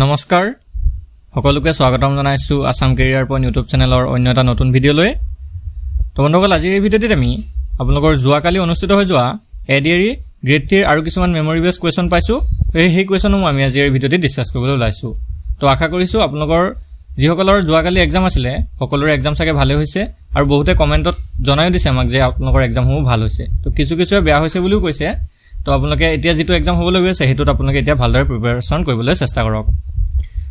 নমস্কাৰ সকলোকে স্বাগতম জনাইছো আসাম কেৰিয়াৰ পইণ্ট ইউটিউব চেনেলৰ অন্য এটা নতুন ভিডিঅ' লৈ তো বন্ধুসকল আজিৰ এই ভিডিঅ'টিত আমি আপোনালোকৰ যোৱাকালি অনুষ্ঠিত হৈ যোৱা এডিআৰই গ্ৰেড 3 আৰু কিছুমান মেমৰি বেস কোৱেশ্চন পাইছো সেই কোৱেশ্চনসমূহ আমি আজি এই ভিডিঅ'টিত ডিসকাস কৰিবলৈ ওলাইছো তো আশা কৰিছো আপোনালোকৰ যিসকলৰ যোৱাকালি এক্সাম আছিল সকলোৰে এক্সাম চাগে ভালে হৈছে আৰু বহুতে কমেন্টত জনাইও দিছে আমাক যে আপোনালোকৰ এক্সামসমূহ ভাল হৈছে তো কিছু বেয়া হৈছে বুলিও কৈছে তো আপোনালোকে এতিয়া যেটো এক্সাম হ'বলৈ গৈছে হেতুত আপোনালোকে এতিয়া ভালদৰে প্ৰিপাৰেচন কৰিবলৈ চেষ্টা কৰক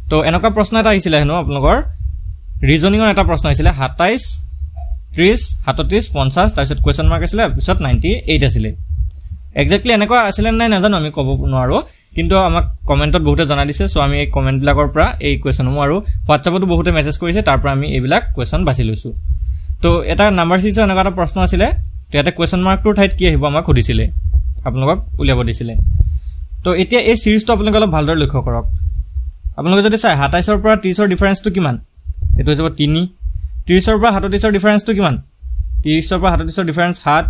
তো এনেকা প্ৰশ্ন এটা আহিছিল হেনো আপোনালোকৰ ৰিজনিংৰ এটা প্ৰশ্ন আহিছিল 27 30 37 50 তাৰপিছত কোৱেশ্চন মাৰ্ক আছিল পিছত 98 আছিল এক্স্যাক্টলি এনেকা আছিল নাই নাজানো আমি ক'ব নোৱাৰো কিন্তু আমাক কমেন্টত বহুতে জনাই দিছে সো আমি এই কমেন্ট বিলাকৰ পৰা এই কোৱেশ্চনসমূহ আৰু হোৱাটছআপতো বহুতে মেছেজ কৰিছে তাৰ পৰা আমি এইবিলাক কোৱেশ্চন বাছি লৈছো তো এটা নাম্বাৰ সিৰিজৰ এনেকা এটা প্ৰশ্ন আছিল তো এটা কোৱেশ্চন মাৰ্কটোৰ ঠাইত কি আহিব আমাক সুধিছিলে আপোনালোকক উলিয়াব দিছিলে তো এতিয়া এই সিৰিজটো আপোনালোকে অলপ ভালদৰে লক্ষ্য কৰক আপোনালোকে যদি চাই 27 ৰ পৰা 30 ৰ ডিফাৰেন্সটো কিমান এটো হ'ব 3 30 ৰ পৰা 37 ৰ ডিফাৰেন্সটো কিমান 30 ৰ পৰা 37 ৰ ডিফাৰেন্স 7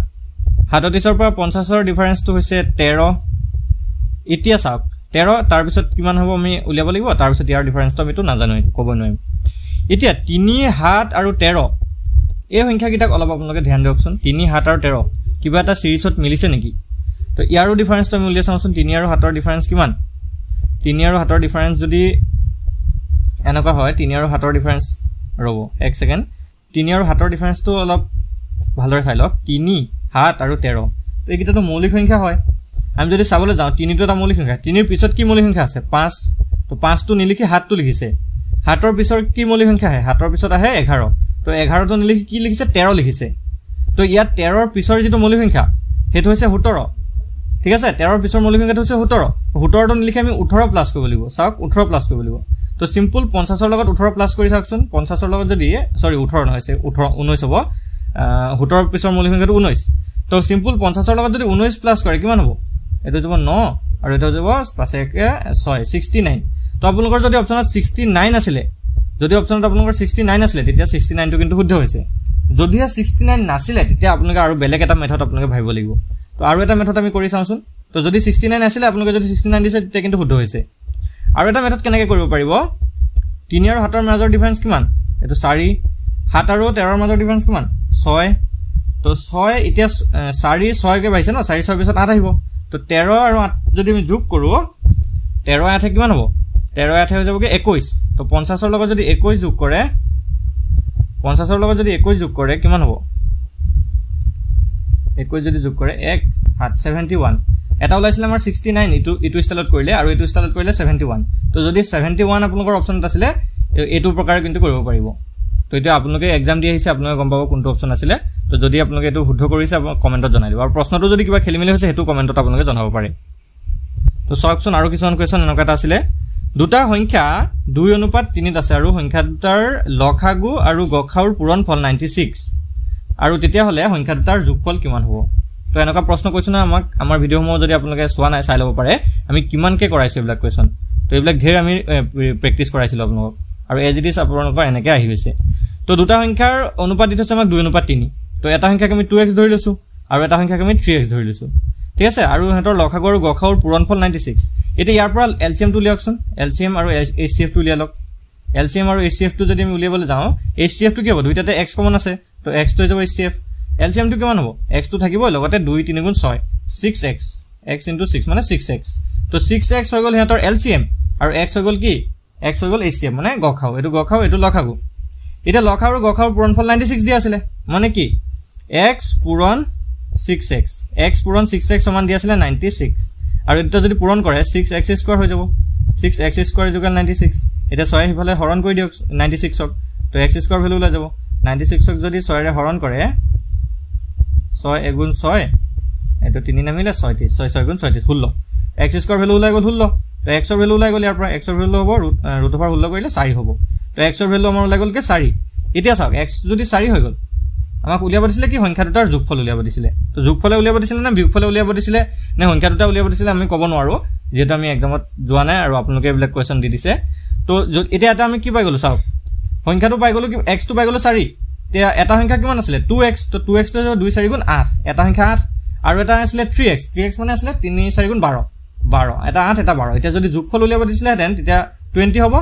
37 ৰ পৰা 50 ৰ ডিফাৰেন্সটো হৈছে 13 এতিয়া চাওক 13 তাৰ পিছত কিমান হ'ব আমি উলিয়াব লাগিব তাৰ পিছত ইয়াৰ ডিফাৰেন্সটো আমি তো নাজানো ক'ব নোৱাৰিম এতিয়া 3 7 আৰু 13 এই সংখ্যাকিটাক অলপ আপোনালোকে ধ্যান দিয়কচোন 3 7 আৰু 13 কিবা এটা সিৰিজত মিলিছে নেকি তো ইয়াৰো ডিফাৰেন্সটো আমি উলিয়াই চাওঁচোন 3 আৰু 7 ৰ ডিফাৰেন্স কিমান 3 আৰু 7 ৰ ডিফাৰেন্স যদি এনেকা হয় 3 আৰু 7 ৰ ডিফাৰেন্স ৰব এক সেকেন্ড 3 আৰু 7 ৰ ডিফাৰেন্সটো অলপ ভালদৰে চাই লওক 3 7 আৰু 13 তো এইকিটা তো মৌলিক সংখ্যা হয় আমি যদি চাবলৈ যাওঁ 3 টো এটা মৌলিক সংখ্যা 3 ৰ পিছত কি মৌলিক সংখ্যা আছে 5 তো 5 টো নিলিখি 7 টো লিখিছে 7 ৰ পিছত কি মৌলিক সংখ্যা আছে 7 ৰ পিছত আহে 11 তো 11 টো নিলিখি কি লিখিছে 13 লিখিছে তো ইয়াত 13 ৰ পিছৰ যেটো মৌলিক সংখ্যা হেতু হৈছে 17 ঠিক আছে 13 ৰ পিছৰ মৌলিক সংখ্যাটো হৈছে 17 17 টো নিলিখি আমি 18 প্লাস কৰিব লাগিব চাওক 18 প্লাস কৰিব লাগিব তো সিম্পল 50 ৰ লগত 18 প্লাস কৰি চাওকচোন 50 ৰ লগত যদি সৰি 18 নহয় 19 হ'ব 17 ৰ পিছৰ মৌলিক সংখ্যাটো 19 তো সিম্পল 50 ৰ লগত যদি 19 প্লাস কৰে কিমান হ'ব এটো যাব 9 আৰু এটো যাব পাছে 6 69 তো আপোনালোকৰ যদি অপচনত 69 আছিল যদি অপচনত আপোনালোকৰ 69 আছিল তেতিয়া 69 টো কিন্তু শুদ্ধ হৈছে যদি 69 নাছিল তেতিয়া আপোনালোকে আৰু বেলেগ এটা মেথড আপোনালোকে ভাবিব লাগিব তো আৰু এটা মেথড আমি কৰি চাওঁচোন তো যদি 69 আছিল আপোনালোকে যদি 69 দিছে তেতিয়া কিন্তু শুদ্ধ হৈছে আৰু এটা মেথড কেনেকৈ কৰিব পাৰিব 3 আৰু 7 ৰ মাজৰ ডিফাৰেন্স কিমান এটো 4 7 আৰু 13 ৰ মাজৰ ডিফাৰেন্স কিমান 6 তো 6 এতিয়া 4 6 কে পাইছে ন 4 6 পিছত 8 আহিব তো 13 আৰু 8 যদি আমি যোগ কৰো 13 8 কিমান হ'ব 13 8 হৈ যাবগে 21 তো 50 ৰ লগত যদি 21 যোগ কৰে 50 ৰ লগত যদি 21 যোগ কৰে কিমান হ'ব 21 যদি যোগ কৰে 1 7 71 এটা ওলাইছিল আমাৰ 69 ইটো ষ্টাইলত কৰিলে আৰু ইটো ষ্টাইলত কৰিলে 71 তো যদি 71 আপোনালোকৰ অপচনত আছিল এটো প্ৰকাৰে কিন্তু কৰিব পাৰিব তো এটা আপোনালোকে এক্সাম দি আহিছে আপোনালোকে গম পাব কোনটো অপচন আছিল তো যদি আপোনালোকে এটো শুদ্ধ কৰিছে আপোনালোকে কমেন্টত জনাই দিব আৰু প্ৰশ্নটো যদি কিবা খেলিমেলি হৈছে হেতু কমেন্টত আপোনালোকে জনাব পাৰে তো চাওকচোন আৰু কিছুমান কোৱেশ্চন এনেকা এটা আছিল দুটা সংখ্যা 2:3 আছে আৰু সংখ্যা দুটাৰ লসাগু আৰু গসাগুৰ পূৰণফল 96 আৰু তেতিয়া হলে সংখ্যা দুটাৰ যোগফল কিমান হ'ব তো এনেকা প্ৰশ্ন কৈছনা আমাক আমাৰ ভিডিঅ'সমূহ যদি আপোনালোকে চোৱা নাই চাই ল'ব পাৰে আমি কিমানকে কৰাইছো এইবিলাক কোৱেশ্চন তো এইবিলাক ধেৰ আমি প্ৰেক্টিস কৰাইছিল আপোনালোকক আৰু এজ ইট ইজ আপোনালোকৰ এনেকে আহি হৈছে তো দুটা সংখ্যাৰ অনুপাত দিছে আমাক 2:3 তো এটা সংখ্যাক আমি 2x ধৰি লৈছো আৰু এটা সংখ্যাক আমি 3x ধৰি লৈছো ঠিক আছে আৰু হেতৰ লসাগু আৰু গসাগুৰ পূৰণফল 96 এটা ইয়াৰ পৰা এলচিএম টো লিয়াকচোন এলচিএম আৰু এইচচিএফ টো লিয়ালক এলচিএম আৰু এইচচিএফ টো যদি আমি উলিয়াবলৈ যাওঁ এইচচিএফ টো কি হ'ব দুইটাতে x কমন আছে তো x টো যাব এইচচিএফ এলচিএম টো কিমান হ'ব x টো থাকিব লগতে 2 3 গুণ 6 6x x * 6 মানে 6x তো 6x হৈ গল হেতৰ এলচিএম আৰু x হৈ গল কি x হৈ গল এইচচিএফ মানে গসাগু এটো লসাগু এটা লসাগু আৰু গসাগুৰ পূৰণফল 96 দিয়া আছিল মানে কি x পূৰণ 6x x পূৰণ 6x সমান দিয়া আছিল 96 আৰু এটা যদি পূৰণ কৰে 6x² হৈ যাব 6x² = 96 এটা 6 হিফালে হৰণ কৰি দিয়ক 96ক তো x² ভ্যালু ওলাই যাব 96ক যদি 6 ৰে হৰণ কৰে 6 গুণ 6 এটো 3 নামিলে 36 6 গুণ 36 16 x² ভ্যালু ওলাই গল 16 তো x ৰ ভ্যালু ওলাই গল ইয়াৰ পৰা x ৰ ভ্যালু হ'ব √16 কৰিলে 4 হ'ব তো x ৰ ভ্যালু আমাৰ ওলাই গল কে 4 এতিয়া চাওক x যদি 4 হৈ গল আমাক উলিয়াব দিছিলে কি সংখ্যা দুটাৰ যোগফল উলিয়াব দিছিলে তো যোগফলে উলিয়াব দিছিলে না বিয়োগফলে উলিয়াব দিছিলে নে সংখ্যা দুটা উলিয়াব দিছিলে আমি ক'ব নোৱাৰো যেটো আমি এক্সামত যোৱা নাই আৰু আপোনালোকে এইবিলাক কোৱেশ্চন দি দিছে তো এতিয়া এটা আমি কি পাই গলো চাওক সংখ্যাটো পাই গলো কি x টো পাই গলো 4 এতিয়া এটা সংখ্যা কিমান আছিল 2x তো 2x টো 2 4 গুণ 8 এটা সংখ্যা 8 আৰু এটা আছিল 3x মানে আছিল 3 4 গুণ 12 12 এটা 8 এটা 12 এটা যদি যোগফল উলিয়াব দিছিলে হেতেন তেতিয়া 20 হ'ব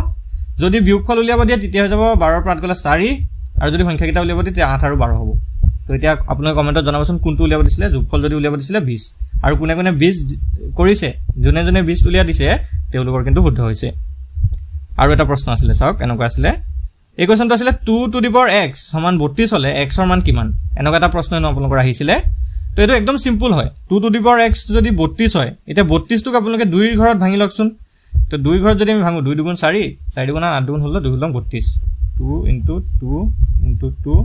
যদি বিয়োগফল উলিয়াব দিয়ে তেতিয়া হৈ যাব 12 পৰা গলে 4 আৰু যদি সংখ্যাকেইটা উলিয়াব দিয়ে তেতিয়া 8 আৰু 12 হ'ব তো এতিয়া আপোনালোকে কমেন্টত জনাবচোন কোনটো উলিয়াব দিছিলে যোগফল যদি উলিয়াব দিছিলে 20 আৰু কোনে কোনে 20 কৰিছে জনে জনে 20 উলিয়া দিছে তেওঁলোকৰ কিন্তু শুদ্ধ হৈছে আৰু এটা প্ৰশ্ন আছিল চাওক এনেকুৱা আছিল এই কোৱেশ্চনটো আছিল 2 টু দি পাৱাৰ x সমান 32 হলে x ৰ মান কিমান এনেকুৱা এটা প্ৰশ্ন আপোনালোকৰ আহিছিল তো এটো একদম সিম্পল হয় 2 টু দি পাৱাৰ x যদি 32 হয় এটা 32 টোক আপোনালোকে 2 ৰ ঘৰত ভাঙি লকচোন তো 2 ৰ ঘৰত যদি আমি ভাঙো 2 দুগুণ 4 4 দুগুণ 8 দুগুণ হলো 2 লং 32 2 into 2 into 2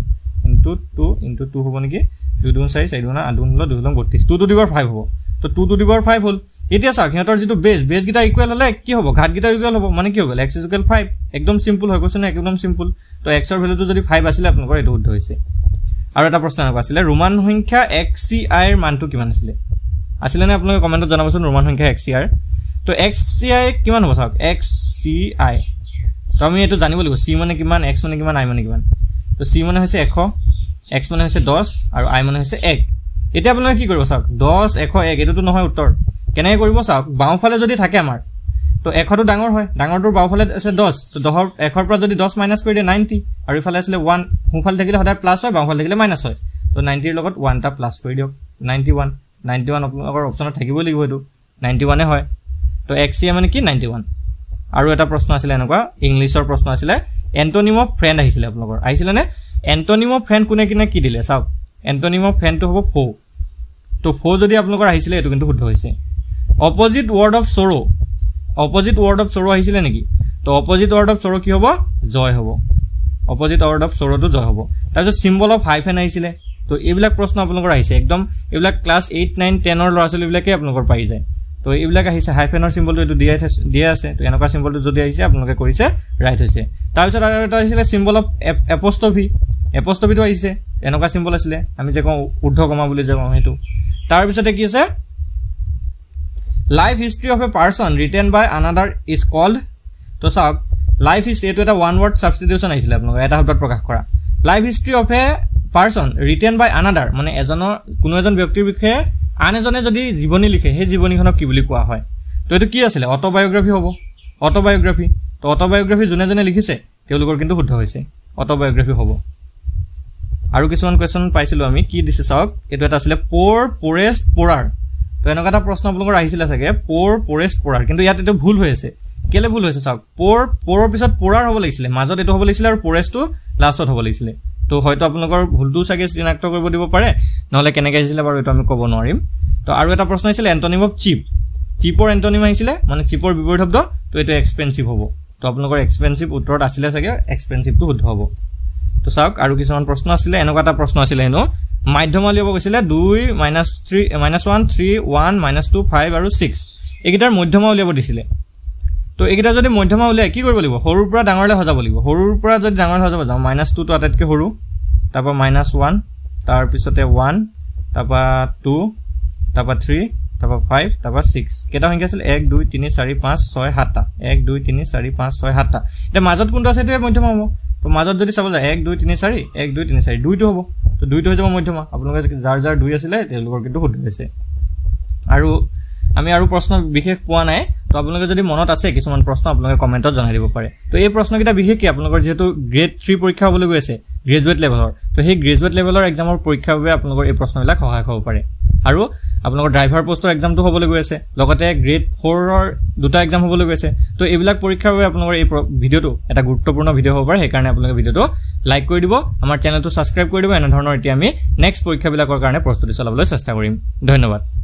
into 2 into 2 হ'ব নেকি 2 দুগুণ 4 4 দুগুণ 8 দুগুণ হলো 2 লং 32 2 টু দি পাৱাৰ 5 হ'ব তো 2 টু দি পাৱাৰ 5 হল এতিয়া চাওক হিহঁতৰ যেটো বেস গিটা ইকুৱেল হলে কি হ'ব ঘাত গিটা ইকুৱেল হ'ব মানে কি হ'ব x = 5 একদম সিম্পল হয় কোৱেশ্চন একদম সিম্পল তো x ৰ ভ্যালুটো যদি 5 আছিল আপোনালোকৰ এটো শুদ্ধ হৈছে আৰু এটা প্ৰশ্ন আছিল ৰোমান সংখ্যা xci ৰ মানটো কিমান আছিল নে আপোনালোকে কমেন্টত জনাবচোন ৰোমান সংখ্যা xci তো xci কিমান হ'ব চাওক xci তো আমি এটো জানিব লাগিব c মানে কিমান x মানে কিমান i মানে কিমান তো c মানে হৈছে 100 x মানে হৈছে 10 আৰু i মানে হৈছে 1 এতিয়া আপোনালোকে কি কৰিব চাওক 10 101 এটোটো নহয় উত্তৰ কেনে কৰিব চাওক বাওঁফালে যদি থাকে আমাৰ তো 1 টো ডাঙৰ হয় ডাঙৰটোৰ বাওঁফালে আছে 10 তো 10 1 ৰ পৰা যদি 10 মাইনাস কৰি দিয়ে 90 আৰু ইফালে আছিল 1 সোঁফালে থাকিলে সদায় প্লাস হয় বাওঁফালে থাকিলে মাইনাস হয় তো 90 ৰ লগত 1 টা প্লাস কৰি দিয়ক 91 আপোনালোকৰ অপচনত থাকিব লাগিব এটো 91 এ হয় তো xc মানে কি 91 আৰু এটা প্ৰশ্ন আছিল এনেকুৱা ইংলিছৰ প্ৰশ্ন আছিল এন্টোনিম অফ ফ্ৰেন্ড আহিছিল আপোনালোকৰ আহিছিল নে এন্টোনিম অফ ফ্ৰেন্ড কোনে কিনে কি দিলে চাওক এন্টোনিম অফ ফ্ৰেন্ড তো হ'ব ফো তো ফো যদি আপোনালোকৰ আহিছিল এটো কিন্তু শুদ্ধ হৈছে অপজিট ওয়াৰ্ড অফ সৰো আহিছিল নেকি তো অপজিট ওয়াৰ্ড অফ সৰো কি হ'ব জয় হ'ব অপজিট ওয়াৰ্ড অফ সৰো তো জয় হ'ব তাৰপিছত সিম্বল অফ হাইফেন আহিছিল তো এইবিলাক প্ৰশ্ন আপোনালোকৰ আহিছে একদম এইবিলাক ক্লাস 8 9 10 ৰ ল'ৰা ছোৱালীবিলাকে আপোনালোকৰ পাই যায় তো এইবিলাক আহিছে হাইফেনৰ সিম্বলটো এটো দিয়া আছে তো এনেকুৱা সিম্বলটো যদি আহিছে আপোনালোকে কৰিছে ৰাইট হৈছে তাৰপিছত আৰু এটা আহিছিল সিম্বল অফ এপোষ্ট্ৰফিটো আহিছে এনেকুৱা সিম্বল আছিল আমি যে কওঁ ঊৰ্ধ্বকমা বুলি যে কওঁ হেতু তাৰপিছতে কি আছে Life history of a person written by another is called to saak life history eto eta one word substitution aisile apnalok eta shobdot prakash kora life history of a person written by another mane ejono kuno ejon byaktir bikhe an ejone jodi jiboni likhe he jiboni khonok ki buli koa hoy to eto ki asile autobiography hobo autobiography to autobiography jone jone likhise teolukor kintu শুদ্ধ hoise autobiography hobo aru kisuman question paisilu ami ki dise saak eto eta asile poorest poorer তো এনেকা এটা প্ৰশ্ন আপোনালোকৰ আহিছিল চাগে পোৰেষ্ট পোৰাৰ কিন্তু ইয়াত এটো ভুল হৈ আছে কেলে ভুল হৈছে চাওক পোৰৰ পিছত পোৰাৰ হ'ব লাগিছিল মাজত এটো হ'ব লাগিছিল আৰু পোৰেষ্টটো লাষ্টত হ'ব লাগিছিল তো হয়তো আপোনালোকৰ ভুলটো চাগে চিনাক্ত কৰিব দিব পাৰে নহলে কেনেকৈ আহিছিল বাৰু এটো আমি ক'ব নোৱাৰিম তো আৰু এটা প্ৰশ্ন আহিছিল এন্টোনিম অফ চিপৰ এন্টোনিম আহিছিল মানে চিপৰ বিপৰীত শব্দ তো এটো এক্সপেন্সিভ হ'ব তো আপোনালোকৰ এক্সপেন্সিভ উত্তৰত আছিল চাগে এক্সপেন্সিভটো শুদ্ধ হ'ব তো চাওক আৰু কিছুমান প্ৰশ্ন আছিল এনেকুৱা এটা প্ৰশ্ন আছিল হেনো মাধ্যমা লিয়াব গৈছিল 2 -3 -1 3 1 -2 5 আৰু 6 এগিটাৰ মধ্যমা উলিয়াব দিছিলে তো এগিটা যদি মধ্যমা উলিয়াই কি কৰিব লাগিব সৰুৰ পৰা ডাঙৰলৈ হজাব লাগিব সৰুৰ পৰা যদি ডাঙৰ হজাব যাও -2 তো আটাইতকৈ সৰু তাৰপা -1 তাৰ পিছতে 1 তাৰপা 2 তাৰপা 3 তাৰপা 5 তাৰপা 6 কেটা সংখ্যা আছিল 1 2 3 4 5 6 7 টা 1 2 3 4 5 6 7 টা এটা মাজত কোনটো আছে এটো মধ্যমা হ'ব তো মাজত যদি চাব যায় 1 2 3 4 1 2 3 4 2 টো হ'ব তো 2 টো হৈ যাব মধ্যমা আপোনালোকে যাৰ 2 আছিল তেওঁলোকৰ কিন্তু শুদ্ধ হৈছে আৰু আমি আৰু প্ৰশ্ন বিশেষ পোৱা নাই তো আপোনালোকে যদি মনত আছে কিছুমান প্ৰশ্ন আপোনালোকে কমেন্টত জনাই দিব পাৰে তো এই প্ৰশ্নকিটা বিশেষ কি আপোনালোকৰ যেহেতু গ্ৰেড 3 পৰীক্ষা হ'বলৈ গৈ আছে গ্ৰেজুৱেট লেভেলৰ তো সেই গ্ৰেজুৱেট লেভেলৰ এক্সামৰ পৰীক্ষাৰ বাবে আপোনালোকৰ এই প্ৰশ্নবিলাক সহায়ক হ'ব পাৰে আৰু আপোনালোকৰ ড্ৰাইভাৰ পোষ্টৰ এক্সামটো হ'বলৈ গৈ আছে লগতে গ্ৰেড 4 ৰ দুটা এক্সাম হ'বলৈ গৈ আছে তো এইবিলাক পৰীক্ষাৰ বাবে আপোনালোকৰ এই ভিডিওটো এটা গুৰুত্বপূৰ্ণ ভিডিও হ'ব পাৰে সেইকাৰণে আপোনালোকে ভিডিওটো লাইক কৰি দিব আমাৰ চেনেলটো সাবস্ক্ৰাইব কৰি দিব এনে ধৰণৰ এতিয়া আমি নেক্সট পৰীক্ষাবিলাকৰ কাৰণে প্ৰস্তুতি চলাবলৈ চেষ্টা কৰিম ধন্যবাদ